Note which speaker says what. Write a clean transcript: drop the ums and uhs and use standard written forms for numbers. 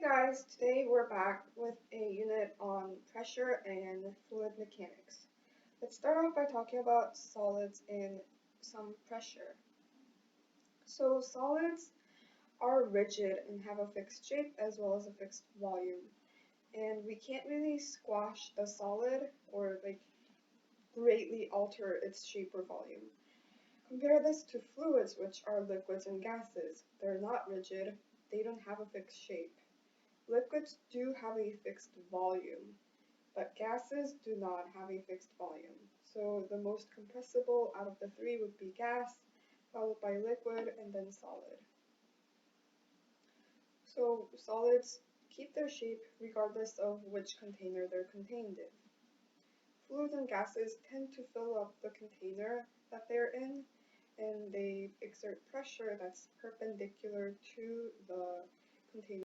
Speaker 1: Guys, today we're back with a unit on pressure and fluid mechanics. Let's start off by talking about solids and some pressure. So solids are rigid and have a fixed shape as well as a fixed volume. And we can't really squash the solid or greatly alter its shape or volume. Compare this to fluids, which are liquids and gases. They're not rigid, they don't have a fixed shape. Liquids do have a fixed volume, but gases do not have a fixed volume. So the most compressible out of the three would be gas, followed by liquid, and then solid. So solids keep their shape regardless of which container they're contained in. Fluids and gases tend to fill up the container that they're in, and they exert pressure that's perpendicular to the container.